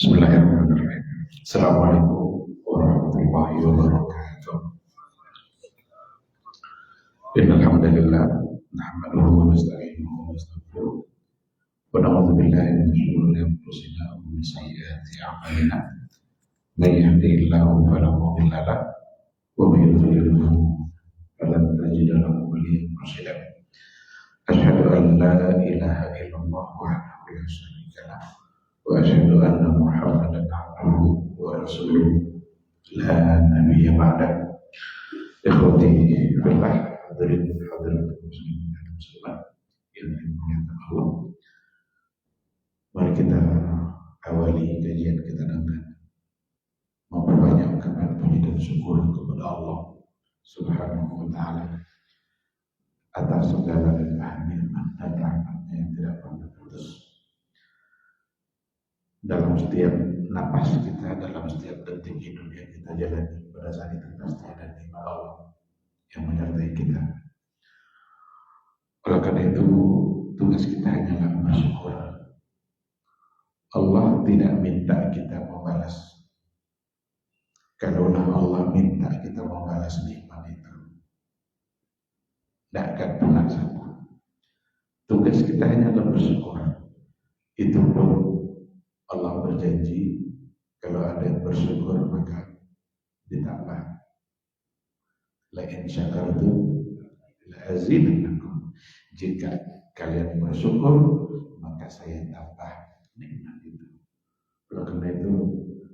Bismillahirrahmanirrahim. Assalamualaikum warahmatullahi wabarakatuh. Innal hamdalillah nahmaduhu wa nasta'inuhu wa nastaghfiruh wa na'udzu billahi min shururi anfusina wa min sayyiati a'malina. May yahdihillahu fala mudilla lahu wa may yudlilhu falan tajida lahu waliyyan mursyida. Asyhadu an la ilaha illallah wahdahu la syarika lahu wa asyhadu anna Muhammadan abduhu wa rasuluh la nabiyya ba'da. Ikhwati fillah, hadirin hadirat muslimin dan muslimat yang dimuliakan Allah. Mari kita awali kajian kita dengan memperbanyak ungkapan puji dan syukur kepada Allah Subhanahu wa taala atas segala limpahan nikmat dan rahmat-Nya yang tidak pernah putus dalam setiap napas kita, dalam setiap detik hidup yang kita jalani. Pada saat itu pasti ada nikmat Allah yang menyertai kita. Oleh karena itu, tugas kita hanyalah bersyukur. Allah tidak minta kita membalas. Kalaulah Allah minta kita membalas nikmat itu, tidak akan pernah sanggup. Tugas kita hanyalah bersyukur. Itu pun Allah berjanji, kalau ada yang bersyukur maka ditambah. La in syakartum la azidannakum. Jika kalian bersyukur, maka saya tambah nikmat itu. Oleh karena itu,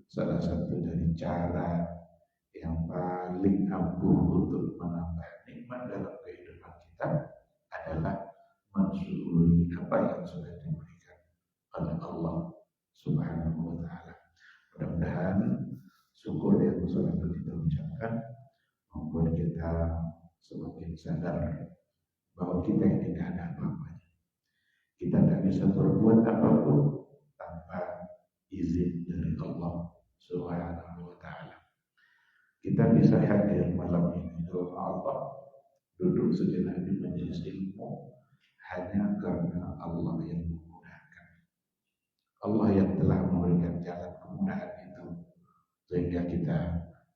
salah satu dari cara yang paling ampuh untuk menambah nikmat dalam kehidupan kita adalah mensyukuri apa yang sudah diberikan oleh Allah Subhanahu wa ta'ala. Mudah-mudahan syukur yang selalu kita ucapkan membuat kita semakin sadar bahwa kita yang tidak ada apa-apanya. Kita tidak bisa berbuat apapun tanpa izin dari Allah Subhanahu wa ta'ala. Kita bisa hadir malam ini di rumah Allah, duduk sejenak di majelis ilmu, hanya karena Allah yang memudahkan. Allah yang telah memberikan jalan kemudahan itu sehingga kita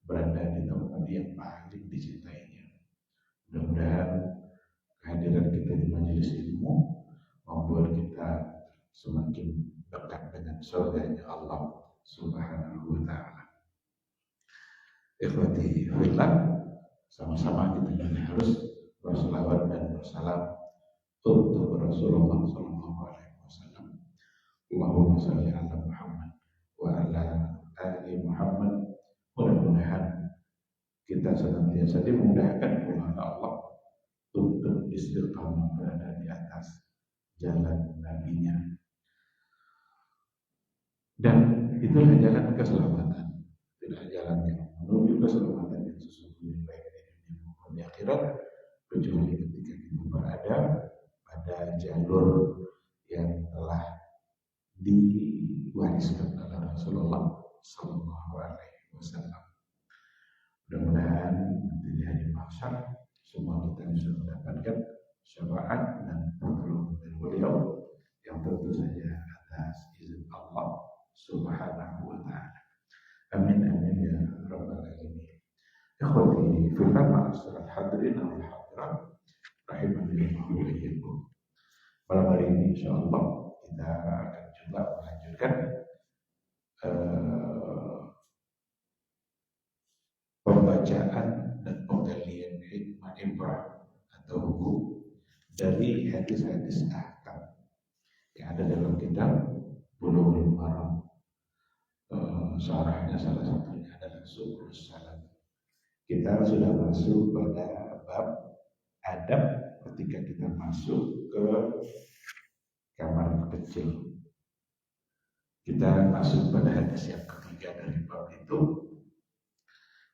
berada di tempat yang paling dicintainya. Mudah-mudahan kehadiran kita di majelis ilmu membuat kita semakin dekat dengan surganya Allah Subhanahu wa ta'ala. Ikhwati fillah, sama-sama kita harus berselawat dan bersalam untuk Rasulullah sallallahu alaihi wasallam. Allahumma shalli ala Muhammad wa ala ali Muhammad. Mudah-mudahan kita senantiasa dimudahkan oleh Allah untuk istiqamah berada di atas jalan Nabi-Nya. Dan itulah jalan keselamatan. Tidak jalan yang menuju keselamatan yang sesungguhnya baik di dunia maupun di akhirat, kecuali ketika kita berada pada jalur yang telah diwariskan oleh Rasulullah Sallallahu Alaihi Wasallam. Mudah-mudahan nanti di hari mahsyar semua kita bisa mendapatkan syafaat dan pertolongan dari beliau yang tentu saja atas izin Allah Subhanahu wa ta'ala. Amin amin ya rabbal alamin. Ikhwati fillah, ma'asyiral hadirin wal hadirat rahimanillah wa iyyakum. Malam hari ini insyaallah kita akan coba melanjutkan pembacaan dan penggalian hikmah ibrah atau hukum dari hadis-hadis ahkam yang ada dalam kitab Syarahnya salah satunya adalah Subul Salam. Kita sudah masuk pada bab adab ketika kita masuk ke kamar kecil. Kita masuk pada hadis yang ketiga dari bab itu.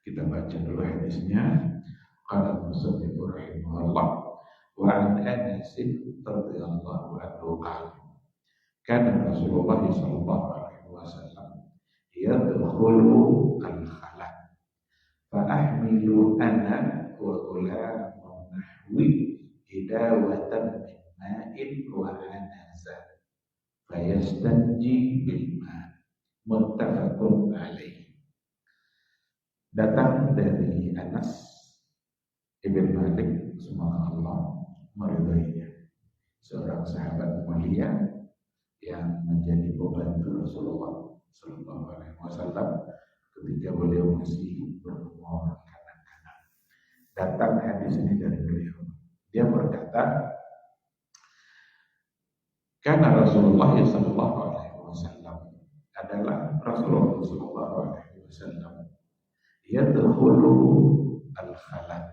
Kita baca dulu hadisnya. Qala al-musannif rahimahullah wa an Anas radhiyallahu anhu qala kana Rasulullah sallallahu alaihi wasallam yadkhulu al-khala fa ahmilu ana wa ghulamun nahwi idawatan min ma'in wa anaza fa yastanji bil ma' muttafaqun alaihi. Datang dari Anas ibn Malik, semoga Allah meridainya, seorang sahabat mulia yang menjadi pembantu Rasulullah Sallallahu Alaihi Wasallam ketika beliau masih berumur kanak-kanak. Datang hadis ini dari beliau. Dia berkata, karena Rasulullah Sallallahu Alaihi Wasallam adalah Rasulullah Sallallahu Alaihi Wasallam. Yadkhulu al-khala.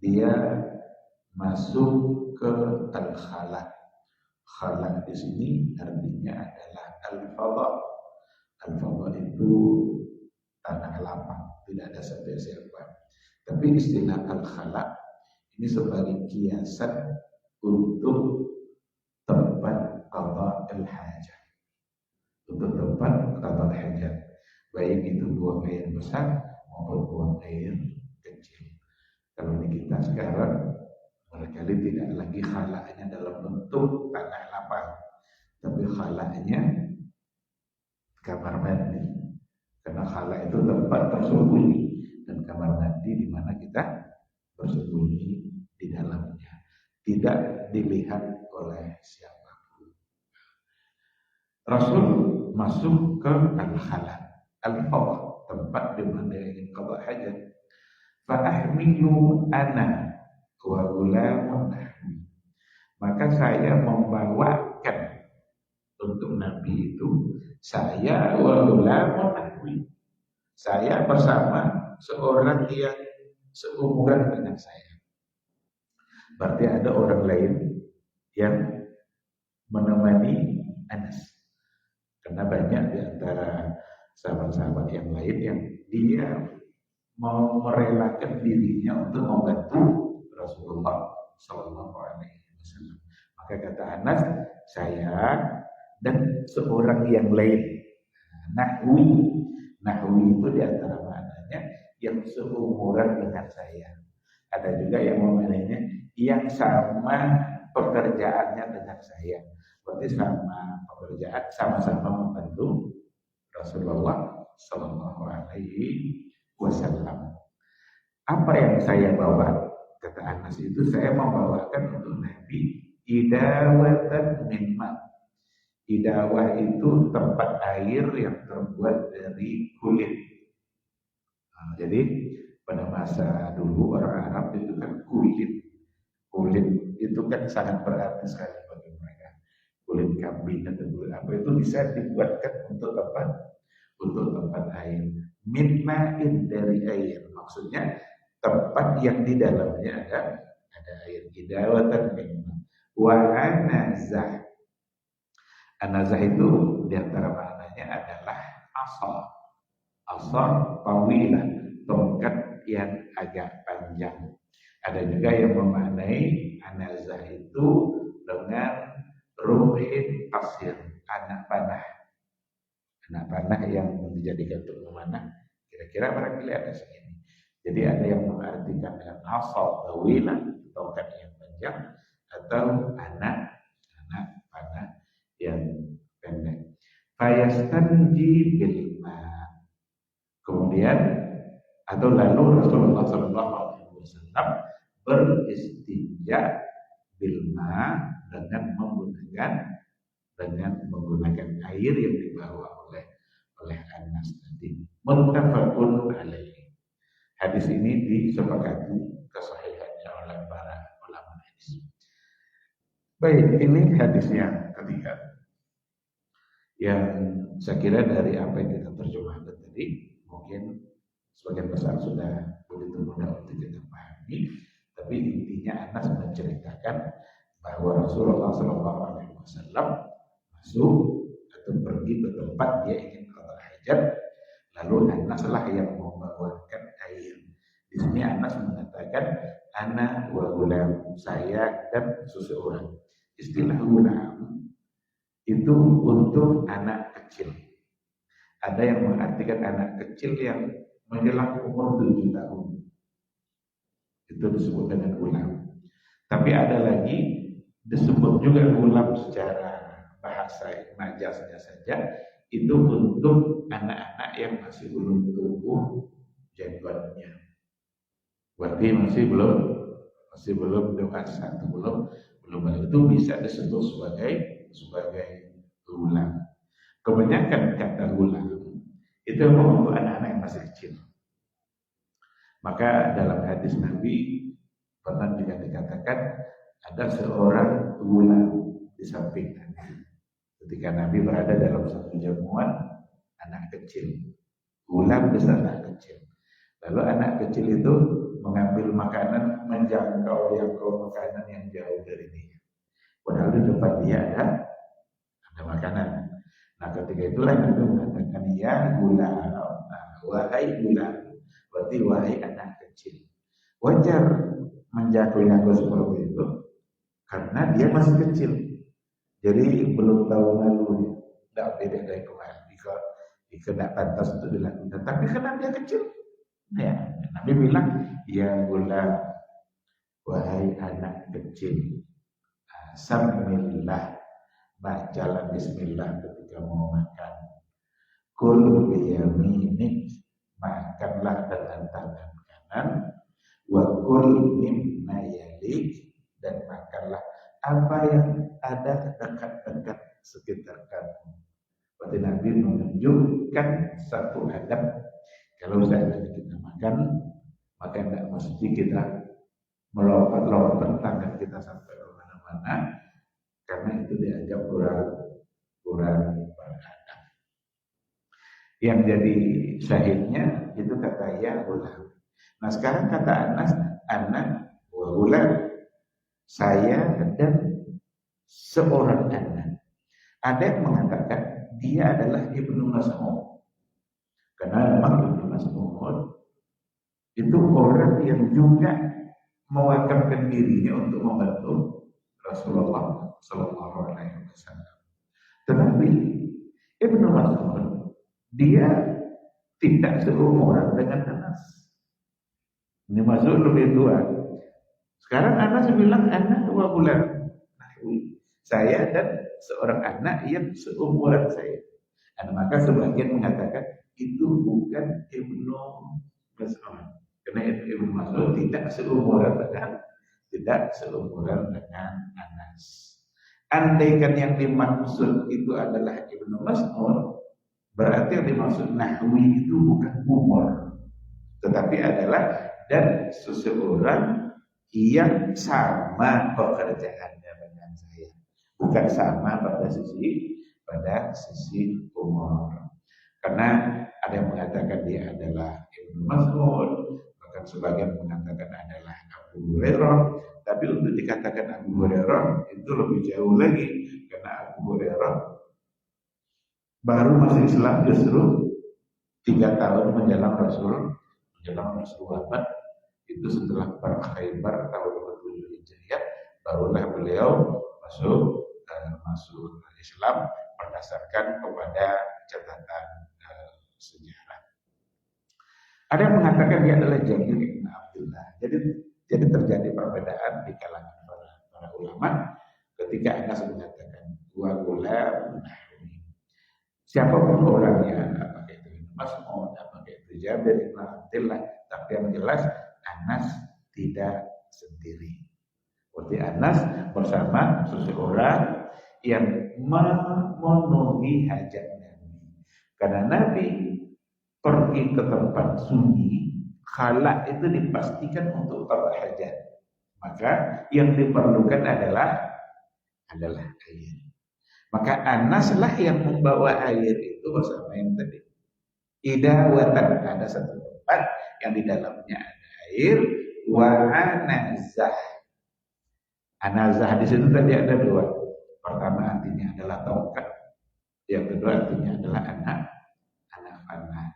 Dia masuk ke al-khala. Khala di sini artinya adalah al-fadha. Al-fadha itu tanah lapang, tidak ada siapa-siapa. Tapi istilah al-khala ini sebagai kiasan untuk tempat qada al-hajat. Untuk tempat qada al-hajat. Baik itu buang air besar maupun buang air kecil. Kalau di kita sekarang barangkali tidak lagi khalanya dalam bentuk tanah lapang, tapi khalanya kamar mandi. Karena khala itu tempat tersembunyi dan kamar mandi di mana kita bersembunyi di dalamnya, tidak dilihat oleh siapapun. Rasul masuk ke al-khala, al-fadha, tempat di mana ingin qada hajat. Fa ahmilu ana wa ghulamun nahwi. Maka saya membawakan untuk Nabi itu, saya wa ghulamun nahwi. Saya bersama seorang yang seumuran dengan saya. Berarti ada orang lain yang menemani Anas. Karena banyak di antara sahabat-sahabat yang lain yang dia mau merelakan dirinya untuk membantu Rasulullah Sallallahu Alaihi Wasallam. Maka kata Anas, saya dan seorang yang lain. Nahwi itu di antara maknanya yang seumuran dengan saya. Ada juga yang memaknainya yang sama pekerjaannya dengan saya. Berarti sama pekerjaan, sama-sama membantu Rasulullah Sallallahu Alaihi Wasallam. Apa yang saya bawa? Kata Anas itu, saya membawakan untuk Nabi idawatan min ma. Idawah itu tempat air yang terbuat dari kulit. Nah, jadi pada masa dulu orang Arab itu kan kulit itu kan sangat berarti sekali bagi mereka. Kulit kambing atau kulit apa itu bisa dibuatkan untuk tempat air. Min ma'in, dari air, maksudnya tempat yang di dalamnya ada air. Idawatan min ma. Wa anazah. Anazah itu diantara maknanya adalah asal tawilah, tongkat yang agak panjang. Ada juga yang memaknai anazah itu dengan ruhin qasir, anak panah yang dijadikan untuk memanah. Kira-kira barangkali ada segini. Jadi ada yang mengartikan dengan asal tawilah, tongkat yang panjang, atau anak panah yang pendek. Fayastanji bil ma. Kemudian atau lalu Rasulullah Sallallahu Alaihi Wasallam beristinja bil ma dengan menggunakan air yang dibawa oleh Anas tadi. Muttafaqun alaihi. Hadis ini disepakati kesahihannya oleh para ulama hadis. Baik, ini hadis yang ketiga yang saya kira dari apa yang kita terjemahkan tadi, mungkin sebagian besar sudah begitu mudah untuk kita pahami. Tapi intinya Anas menceritakan bahwa Rasulullah SAW masuk atau pergi ke tempat dia ingin qada hajat, lalu Anas lah yang membawakan air. Di sini Anas mengatakan ana wa gulam, saya dan seseorang. Istilah gulam itu untuk anak kecil. Ada yang mengartikan anak kecil yang menjelang umur 7 tahun. Itu disebut dengan gulam. Tapi ada lagi disebut juga gulam secara bahasa majaznya saja, itu untuk anak-anak yang masih belum tumbuh jenggotnya. Berarti masih belum dewasa atau belum itu bisa disebut sebagai gulam. Kebanyakan kata gulam itu untuk anak-anak yang masih kecil. Maka dalam hadis Nabi pernah juga dikatakan ada seorang gulam di samping Nabi. Ketika Nabi berada dalam satu jamuan anak kecil, gulam di sana kecil. Lalu anak kecil itu mengambil makanan, menjangkau makanan yang jauh dari dia. Padahal di depan dia ada makanan. Nah ketika itulah Nabi mengatakan ya gulam, wahai gulam, berarti wahai anak kecil. Wajar menjangkau seperti itu karena dia masih kecil. Jadi belum tahu malu, tidak beda dari kemarin. Jika tidak pantas untuk dilakukan, tapi karena dia kecil, ya Nabi bilang, ya gulam, wahai anak kecil, samillah, bacalah bismillah ketika mau makan. Kul biyaminik, makanlah dengan tangan kanan. Wa kul mimma yalik, dan makanlah apa yang ada dekat-dekat sekitar kamu. Berarti Nabi menunjukkan satu adab. Kalau seandainya kita makan, maka tidak mesti kita melompat-lompat tangan kita sampai ke mana-mana, karena itu dianggap kurang beradab. Yang jadi syahidnya itu kata ya gulam. Nah sekarang kata Anas, anak wa gulam, saya dan seorang anak. Ada yang mengatakan dia adalah Ibnu Mas'ud. Karena memang Ibnu Mas'ud itu orang yang juga mewakafkan dirinya untuk membantu Rasulullah Sallallahu Alaihi Wasallam. Tetapi Ibnu Mas'ud dia tidak seumuran dengan Anas. Ini Mas'ud lebih tua. Sekarang Anas bilang anak wa gulam. Saya dan seorang anak yang seumuran saya. Dan maka sebagian mengatakan itu bukan Ibnu Mas'ud. Karena Ibnu Mas'ud tidak seumuran dengan Anas. Andaikan yang dimaksud itu adalah Ibnu Mas'ud, berarti yang dimaksud nahwi itu bukan umur, tetapi adalah dan seseorang yang sama pekerjaannya dengan saya. Bukan sama pada sisi umur. Karena ada yang mengatakan dia adalah Ibnu Mas'ud, bahkan sebagian mengatakan adalah Abu Hurairah. Tapi untuk dikatakan Abu Hurairah itu lebih jauh lagi, karena Abu Hurairah baru masuk Islam justru 3 tahun menjelang Rasul wafat. Itu setelah perang Khaybar tahun 27 Hijriah, barulah beliau masuk Islam berdasarkan kepada catatan sejarah. Ada yang mengatakan dia adalah Jabir bin Abdullah. Jadi terjadi perbedaan di kalangan para ulama ketika Anas mengatakan wa gulam nahwi. Siapapun orangnya, apakah itu Mas'ud, apakah itu Jabir bin Abdullah, tapi yang jelas Anas tidak sendiri. Berarti Anas bersama seseorang yang memenuhi hajat Nabi. Karena Nabi pergi ke tempat sunyi, khala itu dipastikan untuk qada hajat. Maka yang diperlukan adalah air. Maka Anas lah yang membawa air itu bersama yang tadi. Idawatan, ada satu tempat yang di dalamnya ada air. Wa anazah. Anazah di situ tadi ada dua. Pertama artinya adalah tongkat. Yang kedua artinya adalah anak panah.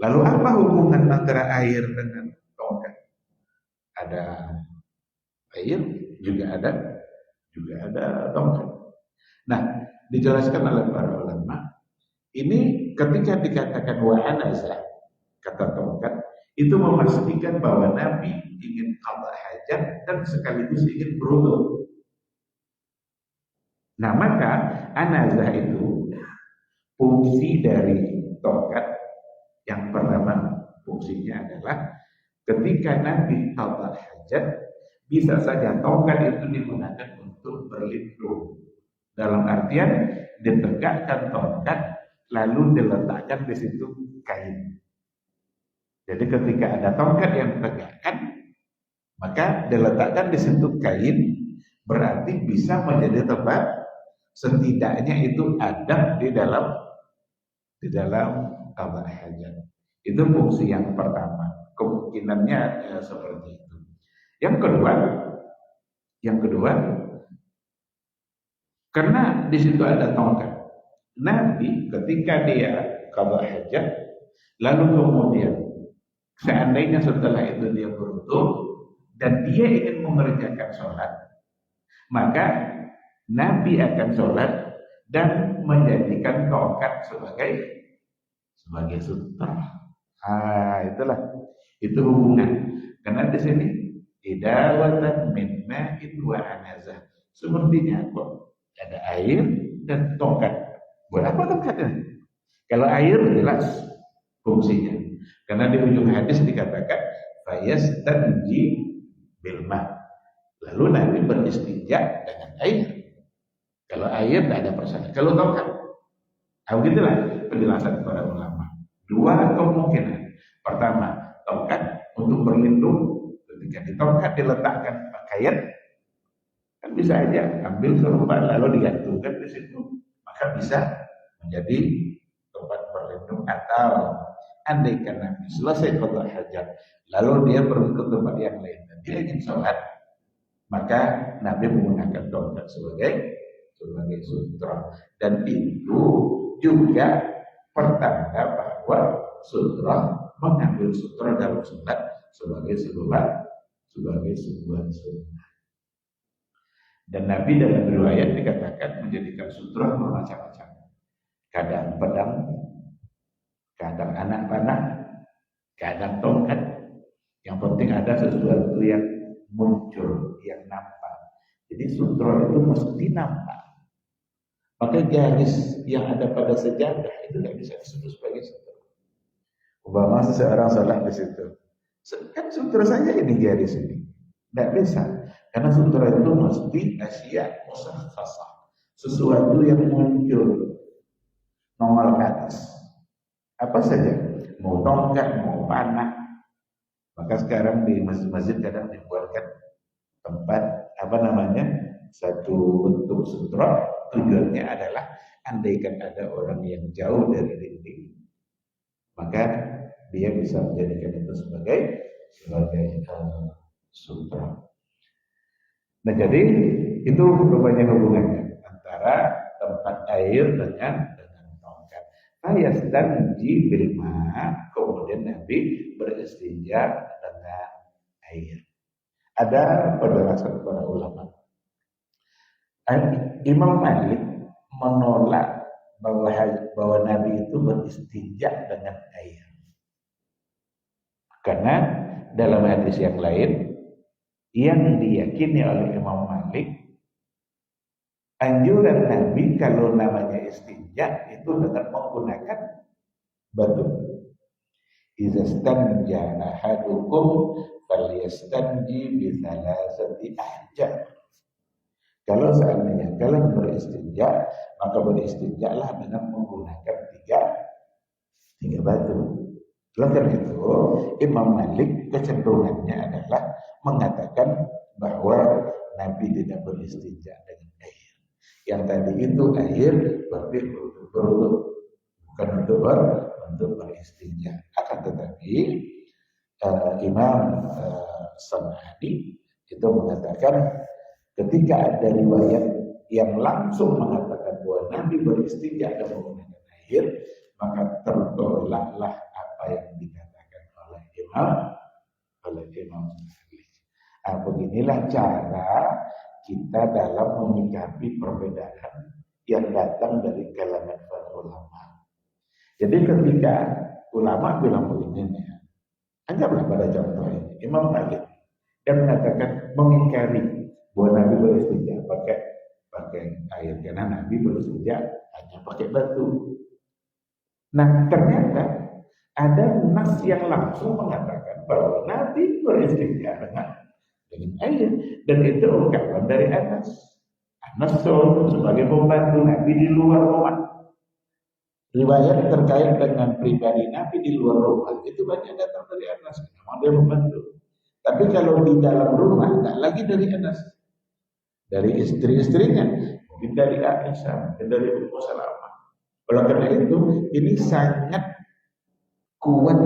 Lalu apa hubungan antara air dengan tongkat? Ada air, juga ada tongkat. Nah, dijelaskan oleh para ulama, ini ketika dikatakan wa anazah, kata tongkat, itu memastikan bahwa Nabi ingin qada hajat dan sekaligus ingin berwudu. Nah, maka anazah itu fungsi dari tongkat yang pertama, fungsinya adalah ketika Nabi qada hajat, bisa saja tongkat itu digunakan untuk berlindung. Dalam artian ditegakkan tongkat lalu diletakkan di situ kain. Jadi ketika ada tongkat yang ditegakkan, maka diletakkan di situ kain, berarti bisa menjadi tempat setidaknya itu adab di dalam qada hajat. Itu fungsi yang pertama. Kemungkinannya seperti itu. Yang kedua, karena di situ ada tongkat. Nabi ketika dia qada hajat, lalu kemudian seandainya setelah itu dia berwudu dan dia ingin mengerjakan sholat, maka Nabi akan sholat dan menjadikan tongkat sebagai sutra. Itu hubungan. Karena di sini idawatan min ma'in wa anazah. Sepertinya kok ada air dan tongkat. Buat apa tongkatnya? Kalau air jelas fungsinya. Karena di ujung hadis dikatakan fayastanji bil ma'. Lalu Nabi beristinja dengan air. Kalau air tidak ada persoalan. Kalau tongkat, begitulah penjelasan para ulama. Dua kemungkinan. Pertama, tongkat untuk berlindung. Ketika di tongkat diletakkan pakaian, kan bisa aja ambil serban lalu digantungkan di situ, maka bisa menjadi tempat berlindung. Atau andaikan Nabi selesai qada hajat, lalu dia pergi ke tempat yang lain dan dia ingin sholat, maka Nabi menggunakan tongkat sebagai sutra. Dan itu juga pertanda bahwa sutra mengambil sutra dalam sholat sebagai sebuah sunnah. Dan Nabi dalam riwayat dikatakan menjadikan sutra bermacam-macam. Kadang pedang, kadang anak panah, kadang tongkat. Yang penting ada sesuatu yang muncul, yang nampak. Jadi sutra itu mesti nampak. Maka garis yang ada pada sejadah itu tidak bisa disebut sebagai sutra. Umpama seseorang salah di situ, kan sutra saja ini garis ini, tidak bisa. Karena sutra itu mesti asya musakhasah, sesuatu yang muncul nongol ke atas. Apa saja, mau tongkat, mau panah. Maka sekarang di masjid-masjid kadang dibuatkan tempat satu bentuk sutra. Tujuannya adalah andaikan ada orang yang jauh dari dinding, maka dia bisa menjadikan itu sebagai sutra. Nah, jadi itu banyak hubungannya antara tempat air dengan tongkat. Fayastanji bil ma', kemudian Nabi beristinja dengan air. Ada penjelasan para ulama. Imam Malik menolak bahwa Nabi itu beristinja dengan air. Karena dalam hadis yang lain yang diyakini oleh Imam Malik, anjuran Nabi kalau namanya istinja itu dengan menggunakan batu. Iza stanja ahadukum falyastanji bi thalathati ahjar. Kalau seandainya kalian beristinja, maka beristinjalah dengan menggunakan tiga batu. Oleh karena itu, Imam Malik kecenderungannya adalah mengatakan bahwa Nabi tidak beristinja dengan air. Yang tadi itu air berarti untuk berwudu, bukan untuk beristinja. Akan tetapi Imam Sanadi itu mengatakan ketika ada riwayat yang langsung mengatakan bahwa Nabi beristinja dan menggunakan air, maka tertolaklah apa yang dikatakan oleh Imam Sanadi. Nah, beginilah cara kita dalam menyikapi perbedaan yang datang dari kalangan para ulama. Jadi ketika ulama bilang begini, anggaplah pada contoh ini, Imam Malik dan mengatakan mengingkari bahwa Nabi beristinja pakai air karena Nabi beristinja hanya pakai batu. Nah ternyata ada nas yang langsung mengatakan bahwa Nabi beristinja dengan air, dan itu ungkapan dari Anas. Anas sebagai pembantu Nabi di luar rumah. Riwayat terkait dengan pribadi Nabi di luar rumah itu banyak datang dari Anas. Memang dia membantu. Tapi kalau di dalam rumah, tak lagi dari Anas, dari istri-istrinya, mungkin dari Aisyah, dan dari Ummu Salamah. Oleh karena itu, ini sangat kuat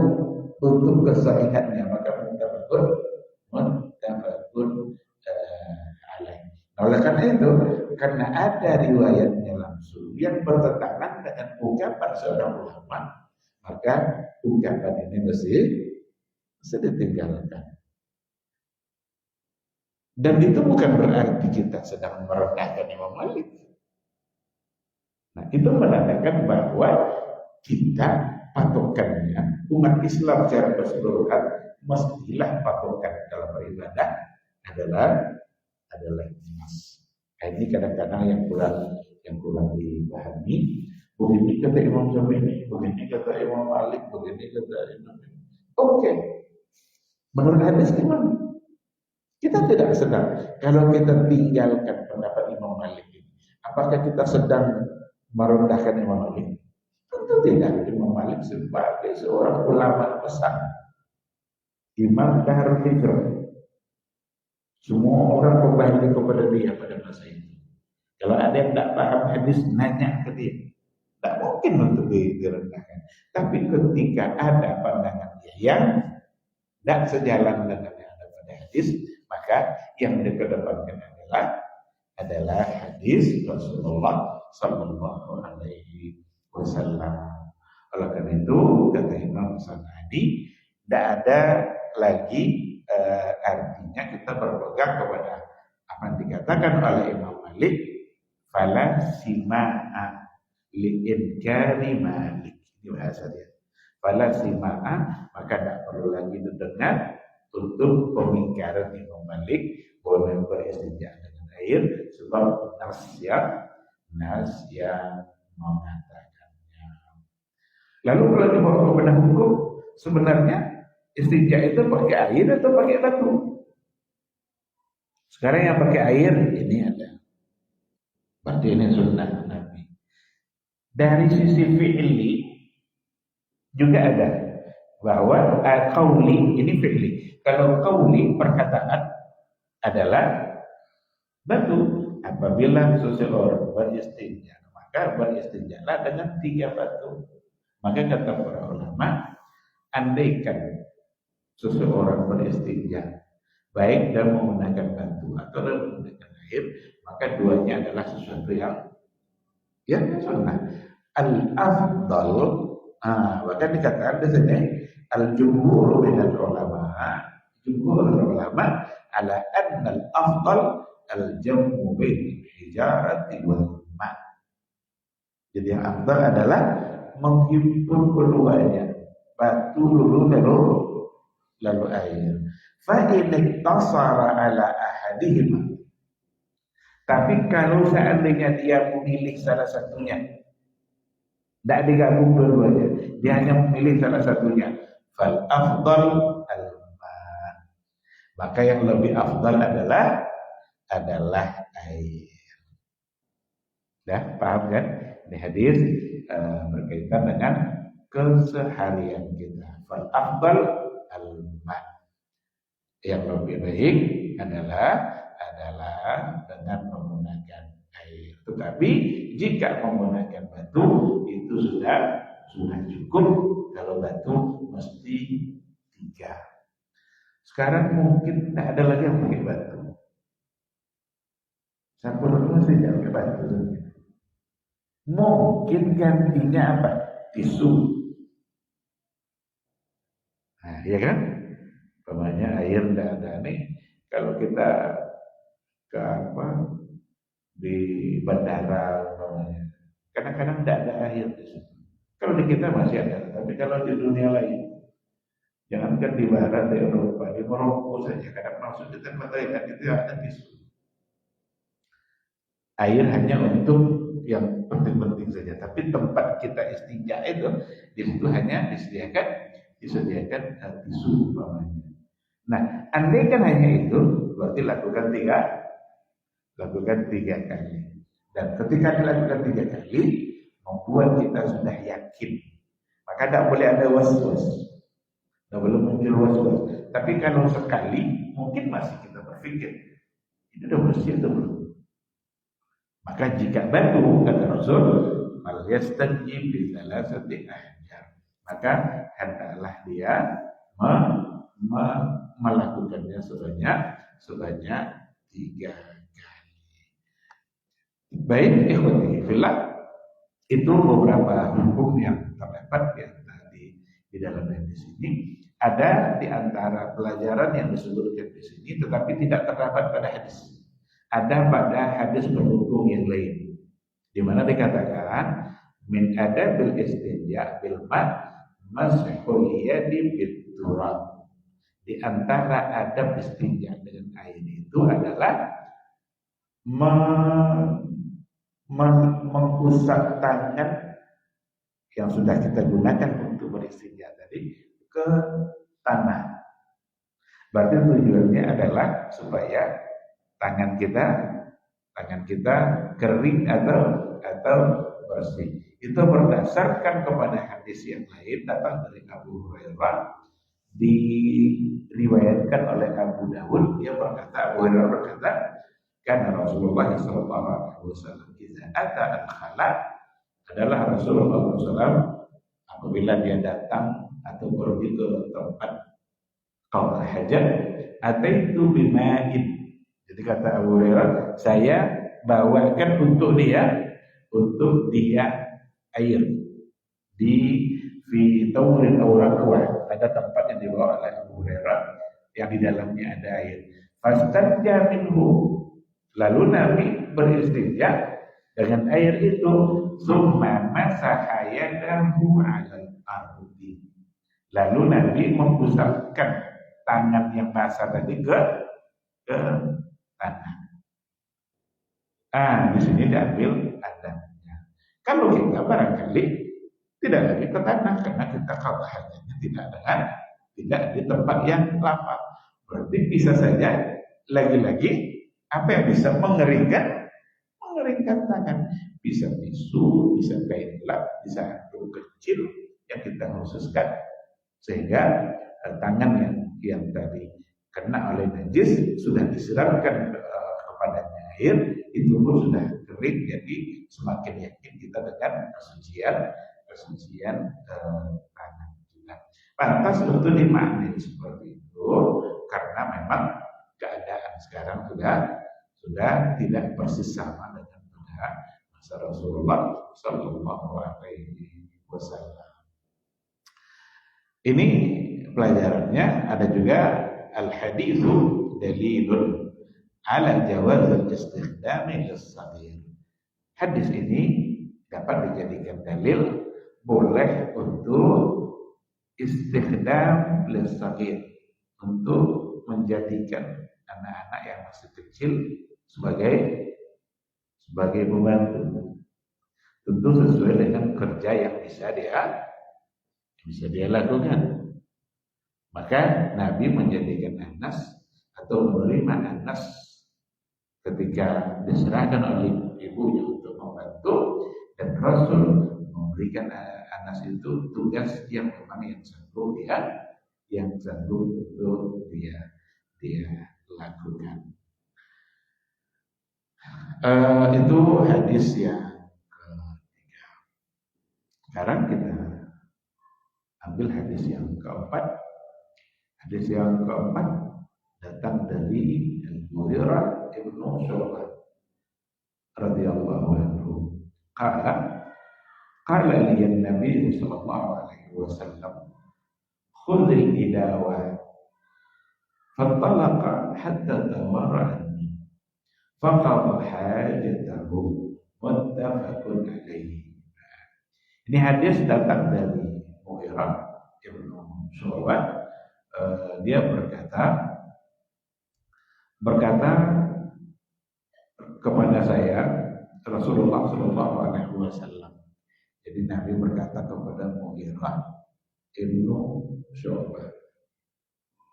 untuk kesahihannya, maka muttafaqun alaih. Oleh karena itu, karena ada riwayatnya langsung yang bertentangan dengan ungkapan seorang ulama, maka ungkapan ini mesti ditinggalkan. Dan itu bukan berarti kita sedang merendahkan Imam Malik. Nah, itu menandakan bahwa kita patokannya, umat Islam secara keseluruhan mestilah patokan dalam beribadah adalah ikhlas. Nah, ini kadang-kadang yang kurang dipahami. Begini kata Imam Syafi'i, begini kata Imam Malik, begini kata Imam. Oke. Menurut hadis gimana? Kita tidak sedang. Kalau kita tinggalkan pendapat Imam Malik ini, apakah kita sedang merendahkan Imam Malik? Tentu tidak. Imam Malik sebagai seorang ulama besar, Imam Darul Hijrah, semua orang kembali kepada dia pada masa itu. Kalau ada yang tidak paham hadis, nanya ke dia. Tidak mungkin untuk direndahkan. Tapi ketika ada pandangan dia yang tidak sejalan dengan yang ada pada hadis, maka yang dikedepankan adalah hadis Rasulullah Sallallahu Alaihi Wasallam. Oleh karena itu, kata Imam Sanadi, tidak ada lagi artinya kita berpegang kepada apa yang dikatakan oleh Imam Malik, fala sima'a li'inkari Malik. Ini bahasa dia. Fala sima'a, maka tidak perlu lagi didengar untuk pengingkaran Imam Malik boleh beristinja dengan air, sebab nas yang mengatakannya. Lalu kalau dibawa kepada hukum, sebenarnya istinja itu pakai air atau pakai batu? Sekarang yang pakai air ini ada. Berarti ini sunnah Nabi. Dari sisi fi'li juga ada bahwa qauli ini fi'li. Kalau qauli perkataan adalah batu. Apabila seseorang beristinja, maka beristinjalah dengan 3 batu. Maka kata para ulama, andaikan seseorang beristinja baik dalam menggunakan batu atau dalam menggunakan air, maka duanya adalah sesuatu yang sunnah. Al-afdal, bahkan dikatakan di sini al-jumhur minal ulama, jumhur ulama ala anna al-afdal al-jam'u bain hijarati wal ma'. Jadi yang afdal adalah menghimpun keduanya, batu dulu lalu air. Fa in iktasara ala ahadihima. Tapi kalau seandainya dia memilih salah satunya, tidak digabung dua-duanya, dia hanya memilih salah satunya, fal afdal al-ma. Maka yang lebih afdal adalah air. Dah paham kan? Ini hadis berkaitan dengan keseharian kita. Fal afdal al-ma. Yang lebih baik adalah dengan menggunakan air. Tetapi jika menggunakan batu itu sudah cukup. Kalau batu mesti 3. Sekarang mungkin tidak ada lagi yang pakai batu. Sampurna saja pakai batu. Mungkin gantinya apa? Tisu. Nah, iya kan? Umpamanya air tidak ada nih. Kalau kita ke di bandara umpamanya, kadang-kadang tidak ada air di situ. Kalau di kita masih ada, tapi kalau di dunia lain, jangankan di barat, di Eropa, di Maroko saja, kadang masuk di tempat lain itu ada tisu. Air hanya untuk yang penting-penting saja, tapi tempat kita istinja itu di situ hanya disediakan tisu umpamanya. Nah, andai kan hanya itu, berarti lakukan 3 kali. Dan ketika dilakukan 3 kali, membuat kita sudah yakin. Maka tidak boleh ada was-was. Tidak boleh muncul was-was. Tapi kalau sekali, mungkin masih kita berpikir, ini sudah bersih atau belum? Maka jika batu, kata Rasul, falyastanji bi thalathati ahjar. Maka hendaklah dia melakukannya sebanyak 3 kali. Baik, ikhwati fillah, itu beberapa hukum yang terdapat di dalam hadis ini. Ada di antara pelajaran yang disebutkan di sini, tetapi tidak terdapat pada hadis. Ada pada hadis pendukung yang lain, di mana dikatakan min adabil istinja bil ma mashul yadi bit turab. Di antara adab istinja dengan air itu adalah mengusap tangan yang sudah kita gunakan untuk beristinja tadi ke tanah. Berarti tujuannya adalah supaya tangan kita kering atau bersih. Itu berdasarkan kepada hadis yang lain datang dari Abu Hurairah, diriwayatkan oleh Abu Dawud. Abu Hurairah berkata, karena Rasulullah SAW jika ata al-khala, adalah Rasulullah SAW apabila dia datang atau pergi ke tempat qada hajat, ataitu bima'in. Jadi kata Abu Hurairah, saya bawakan untuk dia air di fi taurin aw raqwa. Ada tempat yang dibawa oleh Abu Hurairah yang di dalamnya ada air. Fastanja minhu, lalu Nabi beristinja dengan air itu. Summa masaha yadahu 'alal ardi. Lalu Nabi mengusapkan tangan yang basah tadi ke tanah. Di sini diambil adabnya. Kalau kita barangkali tidak lagi ke tanah, karena kita hajatnya tidak di tempat yang lapang, berarti bisa saja lagi-lagi apa yang bisa mengeringkan tangan, bisa tisu, bisa kain lap, bisa handuk kecil yang kita khususkan, sehingga tangan yang tadi kena oleh najis sudah disiramkan kepadanya air, itu pun sudah kering. Jadi semakin yakin kita dengan kesucian tangan kita. Pantas untuk dimaknai seperti itu, karena memang keadaan sekarang sudah tidak persis sama dengan pada masa Rasulullah Sallallahu Alaihi Wasallam. Ini pelajarannya. Ada juga al-haditsu dalilun ala jawaz al-istikhdam lis-saghir. Hadis ini dapat dijadikan dalil boleh untuk istikhdam lis-saghir, untuk menjadikan anak-anak yang masih kecil sebagai pembantu, tentu sesuai dengan kerja yang bisa dia lakukan. Maka Nabi menjadikan Anas atau menerima Anas ketika diserahkan oleh ibunya untuk membantu, dan Rasul memberikan Anas itu tugas yang memang yang sanggup untuk dia lakukan. Itu hadis yang ketiga. Sekarang kita ambil hadis yang keempat. Hadis yang keempat datang dari Al-Mughirah ibnu Syu'bah radhiyallahu anhu. Qala li an-nabi sallallahu alaihi wasallam khudh al-idawa fantalaqa hatta tawara anni faqad hajatahu muttafaqun alaihi. Ini hadis datang dari Mughirah ibnu Syu'bah. Dia berkata kepada saya Rasulullah Shallallahu Alaihi Wasallam. Jadi Nabi berkata kepada Mughirah ibnu Syu'bah,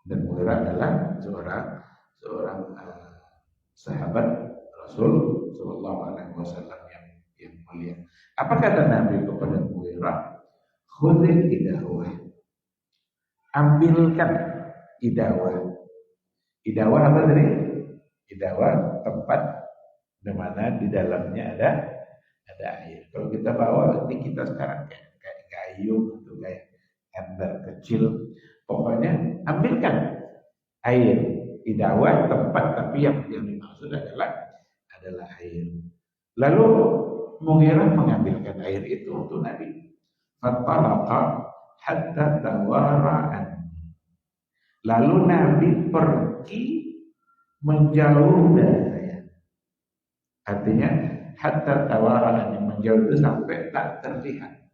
dan Mughirah adalah seorang sahabat Rasul Shallallahu Alaihi Wasallam yang mulia. Apa kata Nabi kepada Mughirah? Khudhil idawah, ambilkan idawah. Idawah apa tadi? Idawah tempat di mana di dalamnya ada air. Kalau kita bawa ini kita sekarang kayak gayung atau kayak ember kecil, pokoknya ambilkan air. Idawah tempat, tapi yang dimaksud adalah air. Lalu Mughirah mengambilkan air itu untuk Nabi. Fatalaqa hatta tawara'an. Lalu Nabi pergi menjauh dari saya. Artinya hatta tawara'an, yang menjauh itu sampai tak terlihat.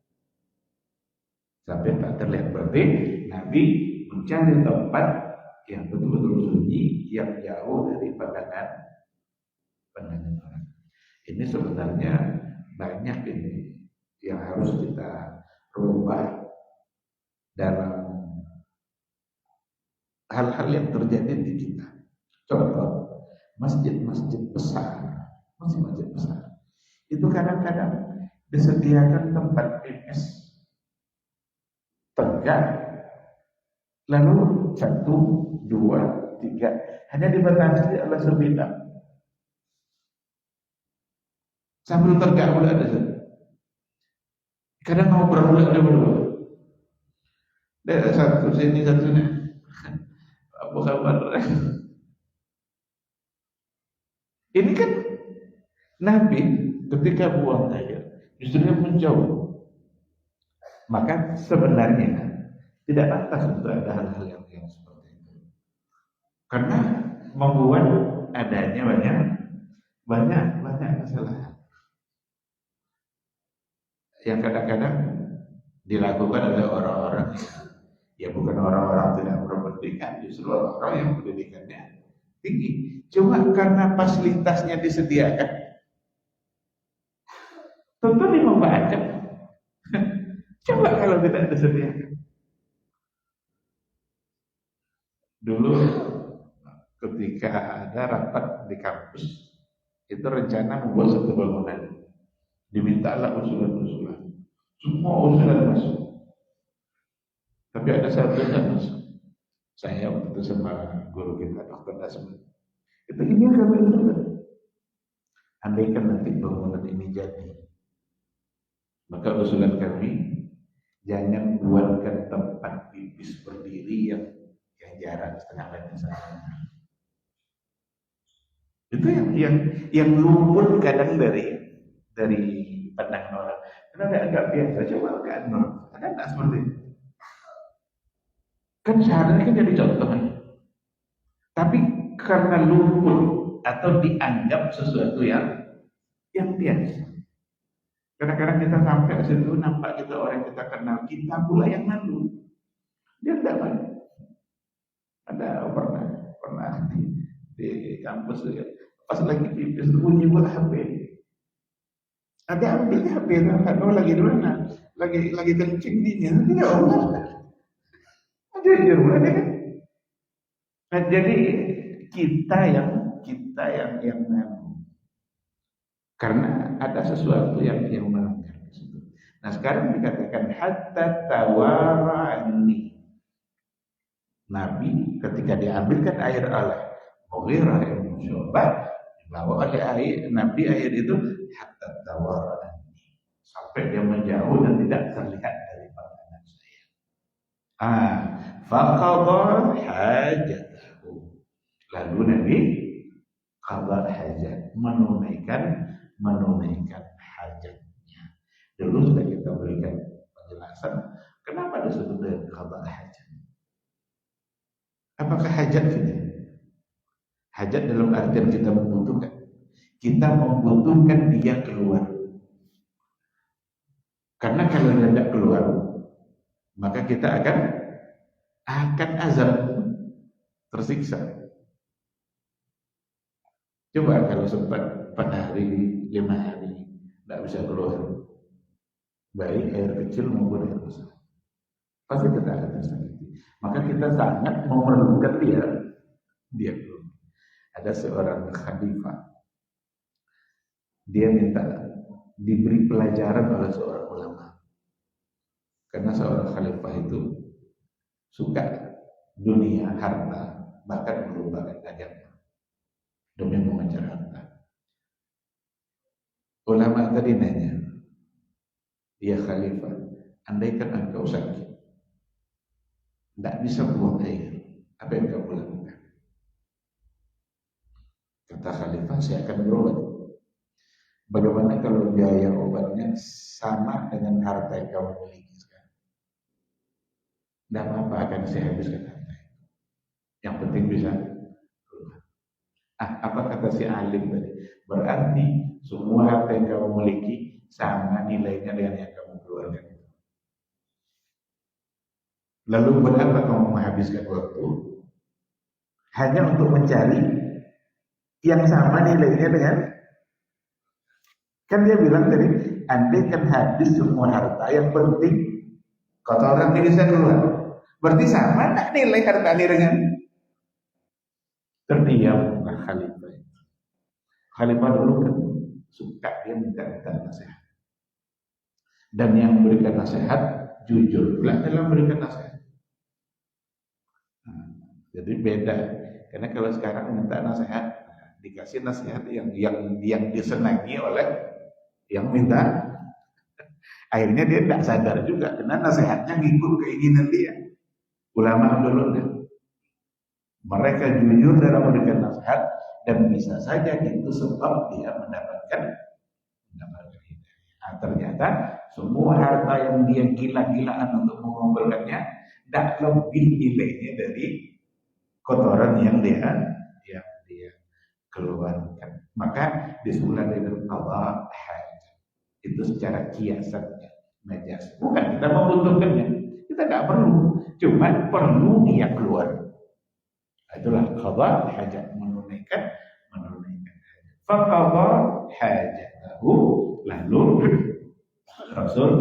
Sampai tak terlihat, berarti Nabi mencari tempat yang betul-betul sunyi, yang jauh dari pandangan orang. Ini sebenarnya banyak ini yang harus kita rubah dalam hal-hal yang terjadi di kita. Contoh, masjid-masjid besar, masjid-masjid besar, itu kadang-kadang disediakan tempat pipis tegak, lalu 1, 2, 3, hanya dibatasi oleh sebidang. Sambil tegak pula ada. Kadang ngobrol pula ada berdua. Ada satu sini, satu sini. Apa kabar? Ini kan Nabi ketika buang air justru menjauh. Maka sebenarnya tidak pantas untuk ada hal-hal yang seperti itu. Karena membuat adanya banyak kesalahan yang kadang-kadang dilakukan oleh orang-orang ya bukan orang-orang tidak berpendidikan, justru orang-orang yang pendidikannya tinggi. Cuma karena fasilitasnya disediakan, tentu dimanfaatkan. Coba kalau tidak disediakan. Dulu ketika ada rapat di kampus, itu rencana membuat satu bangunan. Dimintalah usulan-usulan. Semua usulan masuk. Tapi ada satu yang masuk. Saya waktu itu sama guru kita, Dr. Dasman. Itu ini kami usulan. Andaikan nanti bangunan ini jadi, maka usulan kami, jangan buatkan tempat pipis berdiri yang jarak setengah meter sama. Itu yang luput kadang dari pandangan orang. Karena agak biasa, coba kan ada nggak seperti itu? Kan seharusnya kan jadi contoh. Tapi karena luput atau dianggap sesuatu yang biasa. Kadang-kadang kita sampai ke situ nampak kita orang kita kenal, kita pula yang malu. Dia tidak malu. Ada pernah di kampus ya, pas lagi pipis bunyi buat HP. Ada ambil HP kalau lagi di mana? Lagi kencing dingin. Ya Allah. Ada di rumah kan? Nah, jadi kita yang karena ada sesuatu yang melanggar di situ. Nah, sekarang dikatakan hatta tawarani. Nabi ketika diambilkan air oleh Mughirah ibnu Syu'bah Bawa oleh Nabi air itu hatta tawarani, sampai dia menjauh dan tidak terlihat dari pandangan saya. Faqadha hajatahu. Lalu Nabi qadha hajat, menunaikan hajatnya. Dulu sudah kita berikan penjelasan kenapa disebut dengan qadha hajat. Apakah hajat ini? Hajat dalam artian kita membutuhkan. Kita membutuhkan dia keluar. Karena kalau dia tidak keluar, maka kita akan azab, tersiksa. Coba kalau sempat 4 hari, 5 hari tidak bisa keluar, baik air kecil maupun air besar, pasti kita akan tersakiti. Maka kita sangat memerlukan dia keluar. Ada seorang khalifah, dia minta diberi pelajaran oleh seorang ulama, karena seorang khalifah itu suka dunia, harta, bahkan melupakan agama demi mengejar harta. Ulama tadi nanya, ya khalifah, andaikan engkau sakit, tidak bisa buang air, apa yang kamu lakukan? Kata khalifah, saya akan berobat. Bagaimana kalau biaya obatnya sama dengan harta yang kamu miliki sekarang? Tidak apa-apa, akan saya habiskan harta. Yang penting bisa keluar. Apa kata si alim tadi? Berarti semua harta yang kamu miliki sama nilainya dengan yang kamu keluarkan. Lalu berapa kamu menghabiskan waktu hanya untuk mencari yang sama nilainya dengan, kan dia bilang tadi, andai kan habis semua harta, yang penting kotoran ini bisa keluar. Berarti sama tak nilai harta ini dengan? Terdiamlah khalifah. Khalifah dulu kan suka dia minta nasihat, dan yang memberikan nasihat jujur pula dalam memberikan nasihat. Jadi beda, karena kalau sekarang minta nasihat, dikasih nasihat yang disenangi oleh yang minta, akhirnya dia tidak sadar juga karena nasihatnya ngikut keinginan dia. Ulama dulu mereka jujur dalam memberikan nasihat, dan bisa saja itu sebab dia mendapatkan hidayah. Ternyata semua harta yang dia gila-gilaan untuk mengumpulkannya tidak lebih nilainya dari kotoran yang dia keluarkan. Maka disebutlah dengan qadha hajat. Itu secara kiasannya, majas. Bukan kita membutuhkannya, kita tidak perlu, cuma perlu dia keluar. Itulah qadha hajat, menunaikan hajat. Faqadha hajatahu, lalu Rasul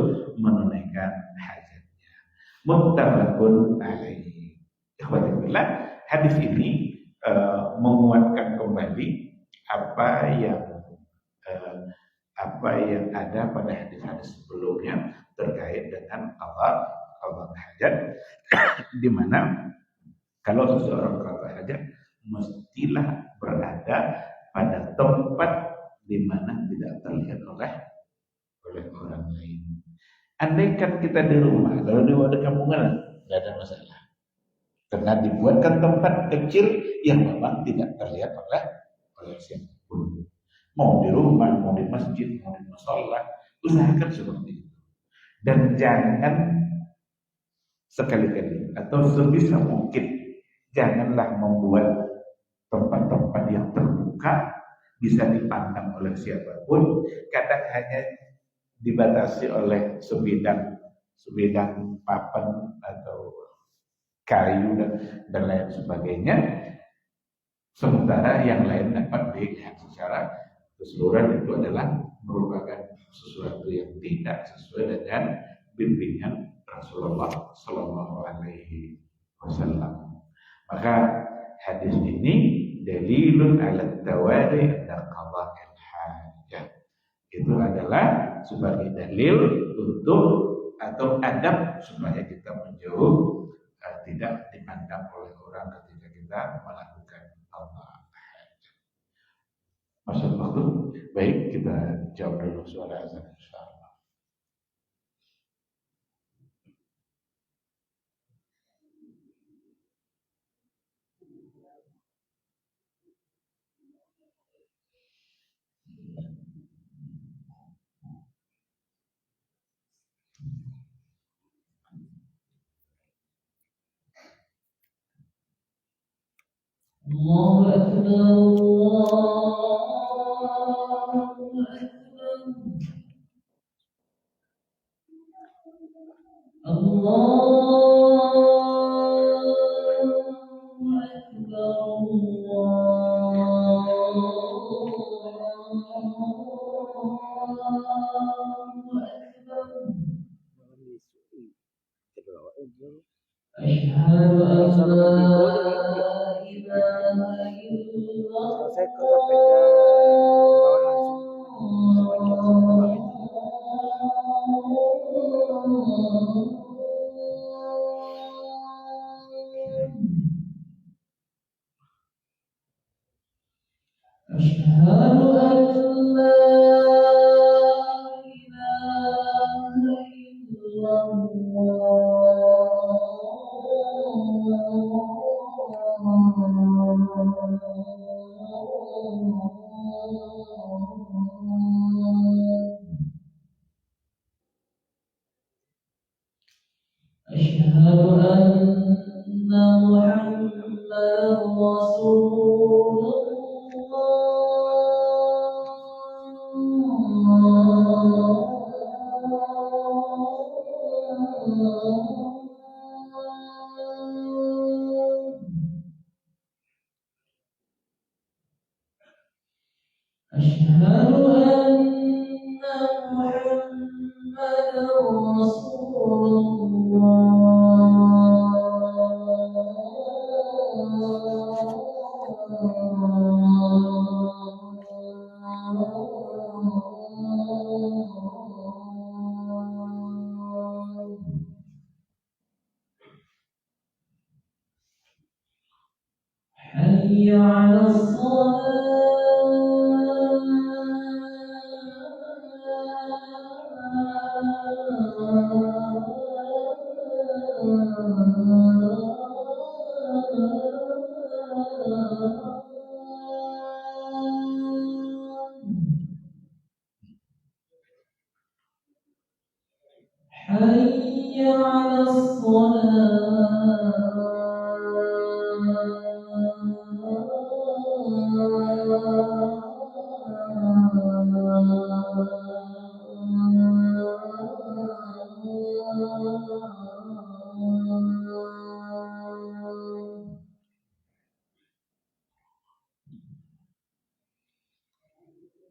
menunaikan hajatnya. Muttafaqun alaihi. Ikhwatillah, hadis ini menguatkan kembali apa yang ada pada hadis-hadis sebelumnya terkait dengan qadha hajat, di mana kalau seseorang qadha hajat mestilah berada pada tempat di mana tidak terlihat oleh orang lain. Andaikan kita di rumah, kalau di kampungan tidak ada masalah, karena dibuatkan tempat kecil yang memang tidak terlihat oleh siapapun. Mau di rumah, mau di masjid, mau di mushola, usahakan seperti itu. Dan jangan sekali-kali atau sebisa mungkin janganlah membuat tempat-tempat yang terbuka bisa dipandang oleh siapapun. Kadang hanya dibatasi oleh sebidang papan atau kayu dan lain sebagainya, sementara yang lain dapat dilihat secara keseluruhan. Itu adalah merupakan sesuatu yang tidak sesuai dengan bimbingan Rasulullah Sallallahu Alaihi Wasallam. Maka hadis ini dalilun ala tawari dan qada'il hajat. Itu adalah sebagai dalil untuk atau adab supaya kita menjauh tidak dipandang oleh orang ketika kita melakukan qadha hajat. Masuk waktu. Baik, kita jawab dulu suara azan insyaallah. Allahu Akbar, أشهد أن لا إله إلا أشهد أن لا إله إلا الله أشهد أن محمدا رسول الله أشهد أن محمدا رسول الله حي على الصلاة حي على الصلاة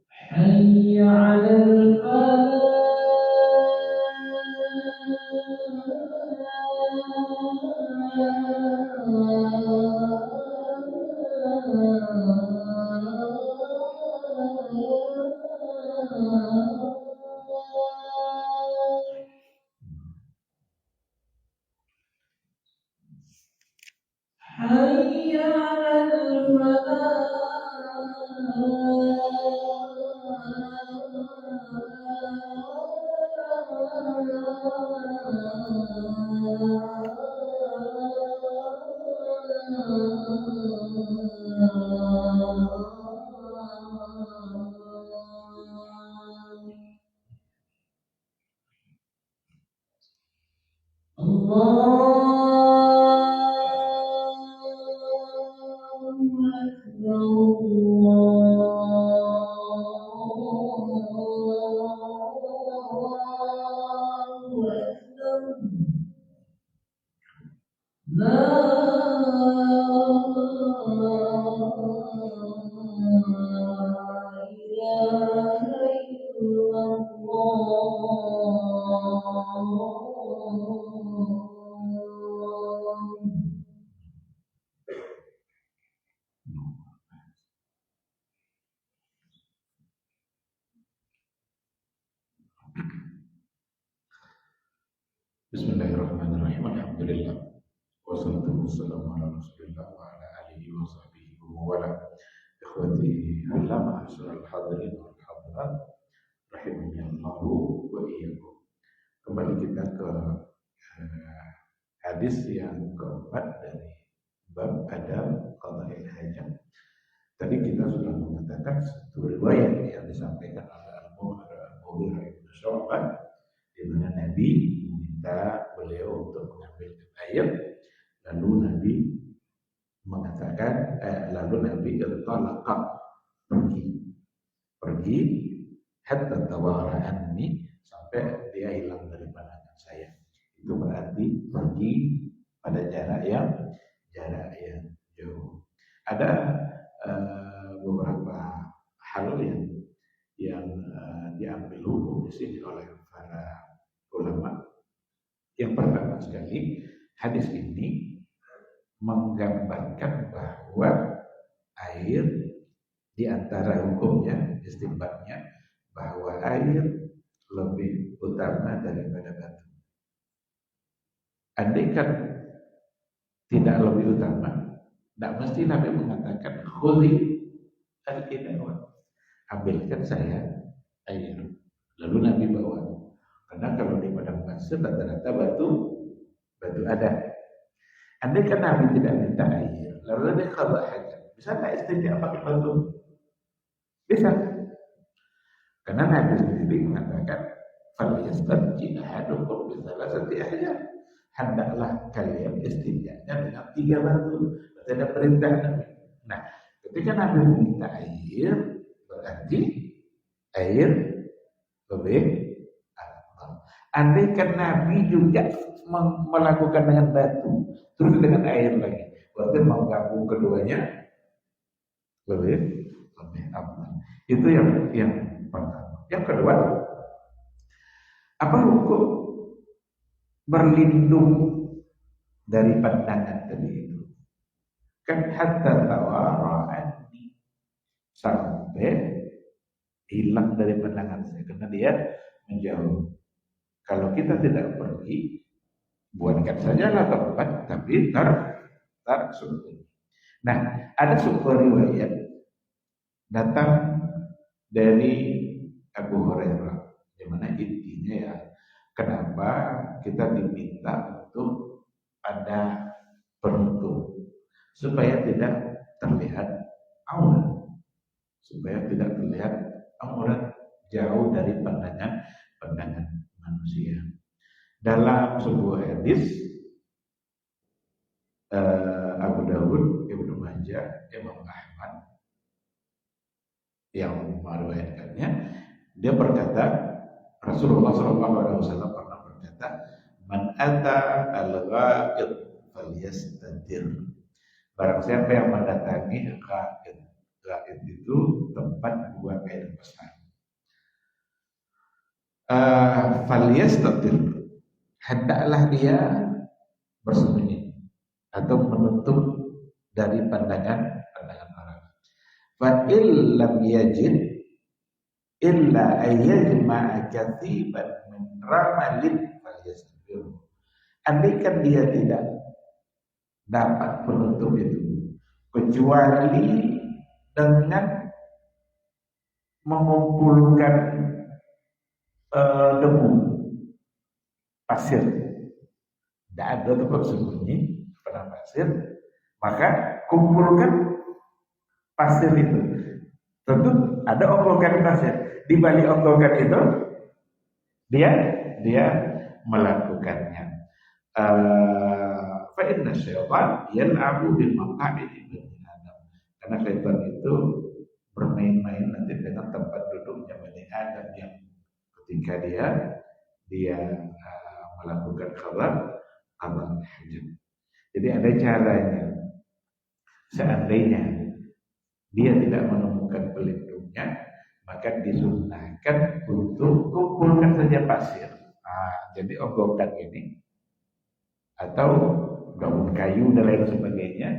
حي على الفلاح حي على الفلاح Bismillahirrahmanirrahim. Alhamdulillah. Wassalatu wassalamu ala Rasulillah wa ala alihi wa sahbihi wa wala. Ikhwati ulama asal hadirin wal hadirat rahimanallahu wa iyyakum. Kembali kita ke hadis yang keempat dari bab adab qada'il hajat. Tadi kita sudah mengatakan satu riwayat yang disampaikan oleh Al-Mughirah bin Syu'bah di mana Nabi meminta beliau untuk mengambil air, lalu Nabi mengatakan lalu Nabi irtalaqa pergi hatta tawara anni sampai dia hilang dari pandangan saya. Itu berarti pergi pada jarak yang jauh. Ada beberapa hal yang diambil hukum di sini oleh para ulama. Yang pertama sekali, hadis ini menggambarkan bahwa air di antara hukumnya, istinbatnya bahwa air lebih utama daripada batu. Andaikan tidak lebih utama, tidak mesti Nabi mengatakan khuli al-inawat, ambilkan saya air, lalu Nabi bawa. Karena kalau di padang pasir rata-rata batu ada. Andaikan Nabi tidak minta air, lalu dia qada hajat, bisa tak istinja pakai batu? Bisa. Karena Nabi sendiri mengatakan falyastabji ahadukum bi thalathati ahjar. Hendaklah kalian istinjanya dengan 3 batu. Ada perintah Nabi. Nah, ketika Nabi meminta air, berarti air lebih afdal. Andaikan Nabi juga melakukan dengan batu, terus dengan air lagi, berarti menggabung keduanya lebih afdal. Itu yang pertama. Yang kedua, apa hukum berlindung dari pandangan tadi itu? Kan hatta tawara'ani, sampai hilang dari pandangan saya karena dia menjauh. Kalau kita tidak pergi, buatkan sajalah tempat tapi tersembunyi. Nah, ada sebuah riwayat datang dari Abu Hurairah, di mana intinya ya, kenapa kita diminta untuk ada penutup supaya tidak terlihat aurat, jauh dari pandangan manusia. Dalam sebuah hadis Abu Dawud, Ibnu Majah, Imam Ahmad yang meriwayatkannya, dia berkata, Rasulullah SAW pernah berkata, man ata al-ghaid falyastatir. Barang siapa yang mendatangi ghaid itu tempat buang air besar, falyastatir, hendaklah dia bersembunyi atau menutup dari pandangan orang. Fa illam yajid illa ayyajma'a katiban min ramalin falyastabir. Andaikan dia tidak dapat penutup itu kecuali dengan mengumpulkan debu pasir, tidak ada tempat sembunyi pada pasir, maka kumpulkan pasir itu. Tentu ada onggokan pasir. Di balik onggokan itu dia melakukannya. Fa inna syaitan yal'abu bil maq'idi bani Adam. Karena syaitan itu bermain-main nanti dengan tempat duduknya Bani Adam yang ketika dia melakukan qada hajat. Jadi ada caranya. Seandainya dia tidak menemukan pelindungnya, maka disunnahkan untuk kumpulkan saja pasir. Jadi onggokan ini atau daun kayu dan lain sebagainya,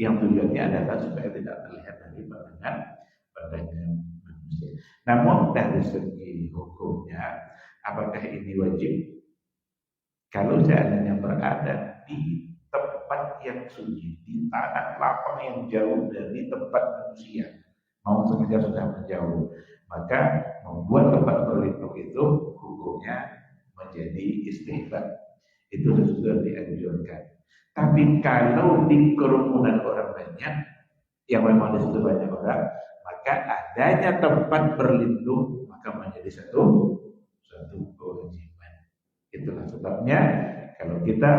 yang tujuannya adalah supaya tidak terlihat dari pandangan manusia. Namun dari segi hukumnya, apakah ini wajib? Kalau seandainya berada di tempat yang sunyi, di tanah lapang yang jauh dari tempat manusia, mau sengaja sudah menjauh, maka membuat tempat berlindung itu hukumnya menjadi istihbab. Itu sudah dianjurkan. Tapi kalau di kerumunan orang banyak, yang memang di situ banyak orang, maka adanya tempat berlindung maka menjadi satu kewajiban. Itulah sebabnya kalau kita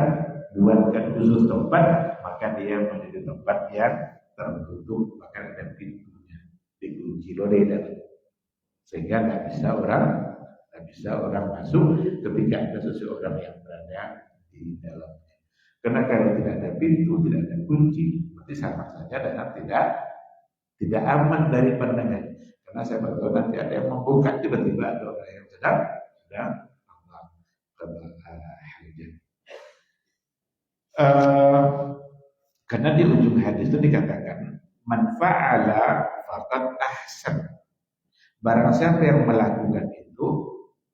buatkan khusus tempat, maka dia menjadi tempat yang tertutup, bahkan ada pintunya, dikunci dalam, sehingga nggak bisa orang masuk ketika ada seseorang yang berada di dalamnya. Karena kalau tidak ada pintu, tidak ada kunci, berarti sama saja dengan tidak aman dari pandangan. Karena saya tahu nanti ada yang membuka, tiba-tiba ada orang yang sedang hajat. Karena di ujung hadis itu dikatakan man fa'ala faqad ahsan. Barang siapa yang melakukan itu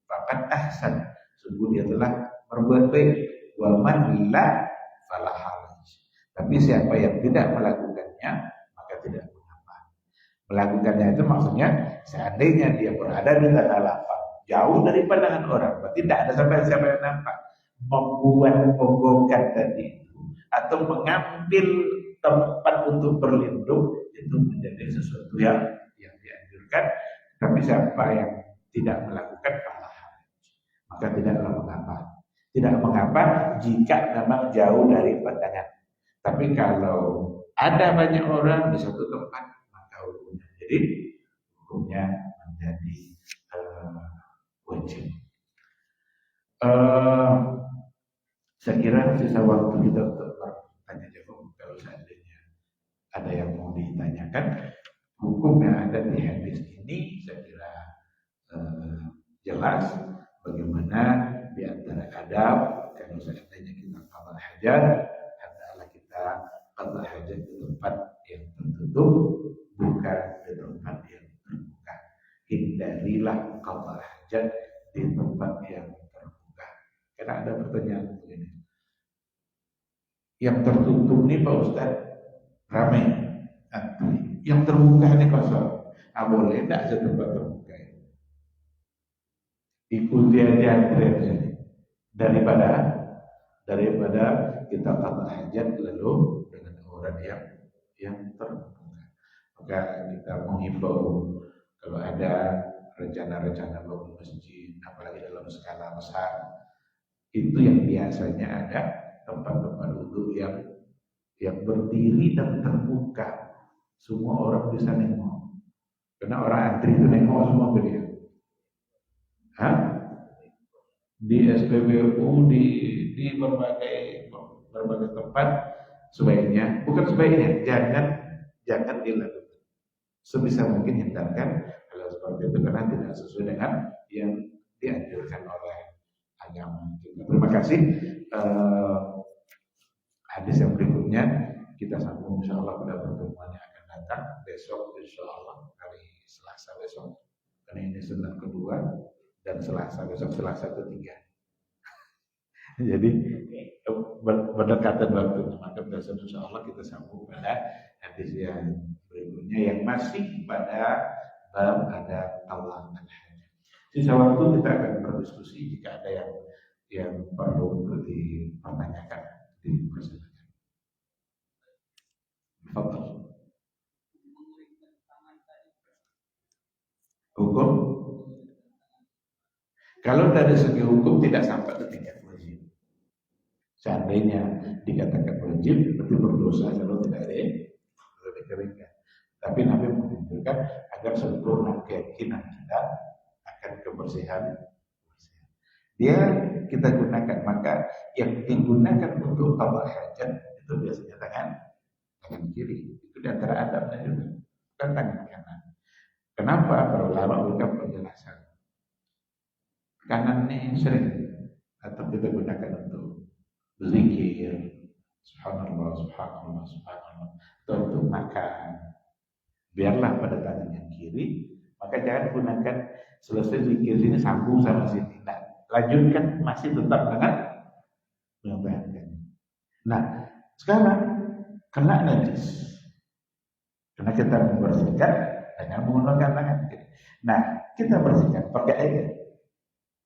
faqad ahsan, sungguh dia telah berbuat baik. Wa man la fala haraj. Tapi siapa yang tidak melakukannya maka tidak mengapa. Melakukannya itu maksudnya seandainya dia berada di tanah lapang, jauh dari pandangan orang, berarti tidak ada sampai siapa yang nampak, membuat membongkar tadi itu atau mengambil tempat untuk berlindung itu menjadi sesuatu yang dianjurkan. Tapi siapa yang tidak melakukan fala haraj, maka tidaklah mengapa. Tidak mengapa jika memang jauh dari pandangan. Tapi kalau ada banyak orang di satu tempat, maka hukumnya menjadi wajib. Saya kira sisa waktu kita untuk bertanya jawab. Kalau seandainya ada yang mau ditanyakan, hukum yang ada di hadis ini saya kira jelas bagaimana di antara adab. Kalau seandainya kita qada hajat, adalah kita qada hajat di tempat yang tertutup, bukan di tempat yang terbuka. Hindarilah qada hajat di tempat yang terbuka. Karena ada pertanyaan begini, yang tertutup ini Pak Ustaz ramai, yang terbuka ini kosong. Boleh tidak ada tempat terbuka? Ikuti aja tren daripada kita qada hajat lalu dengan orang yang terbuka. Maka kita menghimbau kalau ada rencana-rencana bangun masjid, apalagi dalam skala besar, itu yang biasanya ada tempat-tempat wudhu yang berdiri dan terbuka, semua orang bisa nengok. Karena orang antri itu nengok semua ke dia. Di SPBU, di berbagai tempat, sebaiknya, bukan sebaiknya, jangan dilakukan. Sebisa mungkin hindarkan hal seperti itu karena tidak sesuai dengan yang dianjurkan oleh agama kita. Terima kasih. Hadis yang berikutnya kita sambung insyaallah pada pertemuan yang akan datang besok, insyaallah hari Selasa besok. Karena ini Senin kedua dan Selasa besok, Selasa ketiga. Jadi berdekatan waktu, maka besok insyaallah kita sambung pada hadis yang berikutnya yang masih pada bab ada Allah al-hajat. Sisa waktu kita akan berdiskusi jika ada yang perlu untuk dipertanyakan, dipersilakan. Fadhal. Hukum, kalau dari segi hukum tidak sampai ke tingkat wajib. Seandainya dikatakan wajib, berarti berdosa kalau tidak dikeringkan. Tapi Nabi menunjukkan agar sempurna keyakinan kita akan kebersihan. Dia kita gunakan, maka yang digunakan untuk qada hajat itu biasanya tangan kiri. Itu di antara adabnya juga, bukan tangan kanan. Kenapa? Para ulama memberikan penjelasan. Kanan ini sering atau kita gunakan untuk zikir, subhanallah, subhanallah, subhanallah, atau untuk makan. Biarlah pada tangan yang kiri, maka jangan gunakan selesai zikir sini sambung sama sini. Nah, lanjutkan masih tetap dengan tangan. Nah, sekarang kena najis, karena kita membersihkan dengan menggunakan tangan kiri. Nah, kita bersihkan pakai air.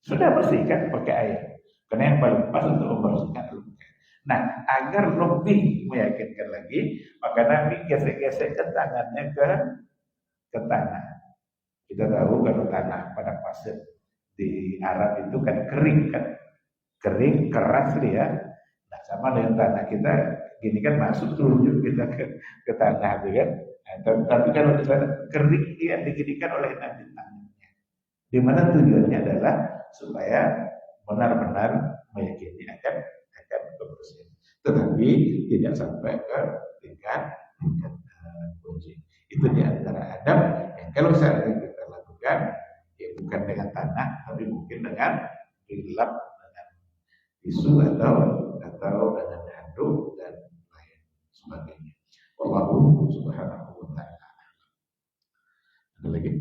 Sudah bersihkan pakai air. Karena yang paling pas untuk membersihkan adalah pakai air. Nah, agar lebih meyakinkan lagi, maka Nabi gesek-gesekkan tangannya ke tanah. Kita tahu kalau tanah pada pasir di Arab itu kan kering kan, kering keras dia. Nah, sama dengan tanah kita gini kan masuk telunjuk kita ke tanah itu kan. Nah, tapi kalau di sana kering dia diginikan oleh Nabi tangannya. Di mana tujuannya adalah supaya benar-benar meyakini akan kebersihan. Tetapi tidak sampai ke tingkat kunci. Itu di antara adab yang kalau seandainya kita lakukan, ya bukan dengan tanah, tapi mungkin dengan dilap dengan tisu atau dengan handuk dan lain sebagainya. Wallahu subhanahu wa ta'ala. Ada lagi?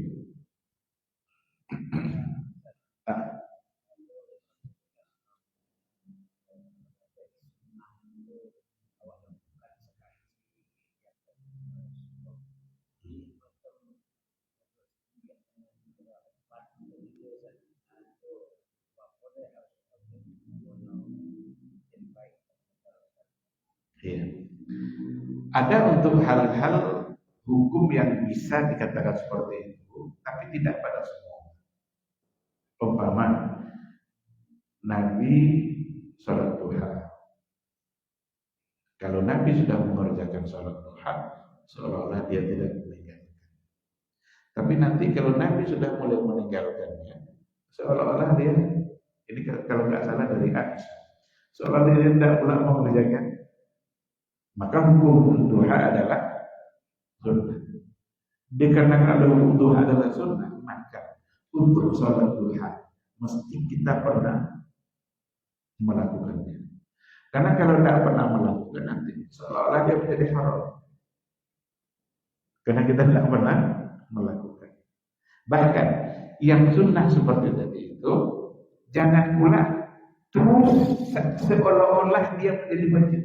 Ah, iya. Ada untuk hal-hal hukum yang bisa dikatakan seperti itu, tapi tidak pada semua. Umpama Nabi sholat duha. Kalau Nabi sudah mengerjakan sholat duha, seolah-olah dia tidak meninggalkan. Tapi nanti kalau Nabi sudah mulai meninggalkannya, seolah-olah dia, ini kalau nggak salah dari Aisyah, seolah-olah dia tidak pula mengerjakan. Maka hukum duha adalah sunnah. Dikarenakan ada hukum duha adalah sunnah, maka untuk sholat duha mesti kita pernah melakukannya. Karena kalau tidak pernah melakukan nanti seolah-olah dia menjadi haram. Karena kita tidak pernah melakukan. Bahkan yang sunnah seperti tadi itu jangan pula terus seolah-olah dia menjadi wajib.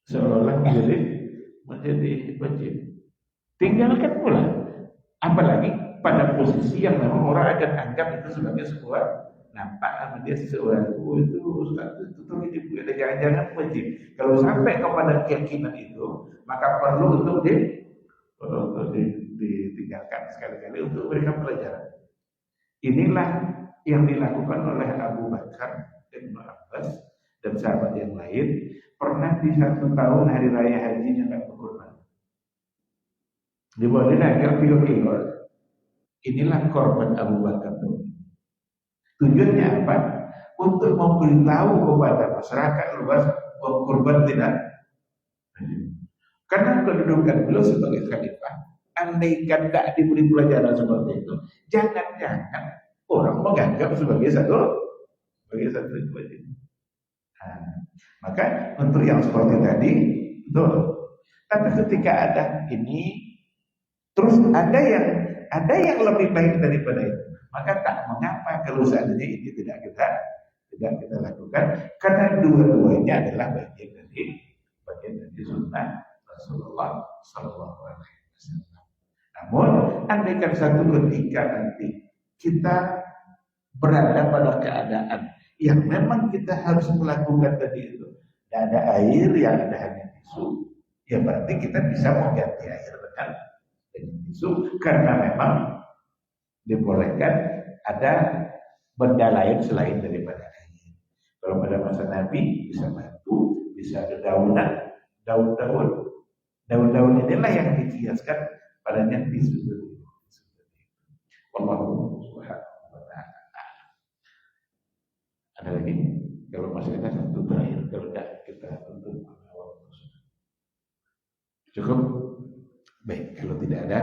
Seolah-olah menjadi wajib. Tinggalkan pula. Apalagi pada posisi yang memang orang akan anggap itu sebagai sebuah nampak sama dia sesuatu itu Ustaz itu tuh hidup ada jangan-jangan wajib. Kalau sampai kepada keyakinan itu, maka perlu untuk ditinggalkan sekali-kali untuk memberikan pelajaran. Inilah yang dilakukan oleh Abu Bakar, Ibnu Abbas dan sahabat yang lain. Pernah di 1 tahun hari raya hajinya nggak berkorban. Dibawa agak 3 kilo. Inilah korban Abu Bakar. Tujuannya apa? Untuk memberitahu kepada masyarakat luas bahwa kurban tidak. Karena kedudukan beliau sebagai khalifah, andaikan tidak diberi pelajaran seperti itu, jangan-jangan orang menganggap sebagai satu kewajiban. Nah, maka untuk yang seperti tadi, betul. Tapi ketika ada ini, terus ada yang lebih baik daripada itu, maka tak mengapa kalau seandainya ini tidak kita lakukan, karena dua-duanya adalah bagian dari sunnah Rasulullah Sallallahu Alaihi Wasallam. Namun, andaikan satu ketika nanti kita berada pada keadaan yang memang kita harus melakukan tadi itu, tidak ada air, yang ada hanya tisu, ya berarti kita bisa mengganti air dengan tisu, karena memang dibolehkan ada benda lain selain daripada air. Kalau pada masa Nabi bisa batu, bisa ada daun-daun. Daun-daun inilah yang dikiaskan padanya tisu. Wallahu subhanahu wa ta'ala. Ada lagi? Kalau masih ada satu terakhir, kalau tidak kita tutup waktu. Cukup? Baik, kalau tidak ada,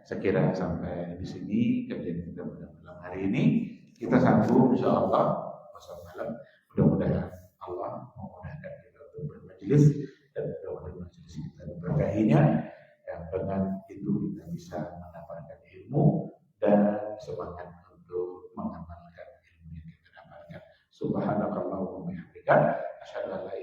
saya kira sampai di sini kajian kita pada malam hari ini. Kita sambung insya Allah pasal malam. Mudah-mudahan Allah memudahkan kita untuk bermajelis dan mudah-mudahan majelis kita diberkahinya. Yang dengan itu kita bisa mendapatkan ilmu dan semangat untuk mengamalkan ilmu yang kita dapatkan. Subhanakallahumma wa bihamdika asyhadu an la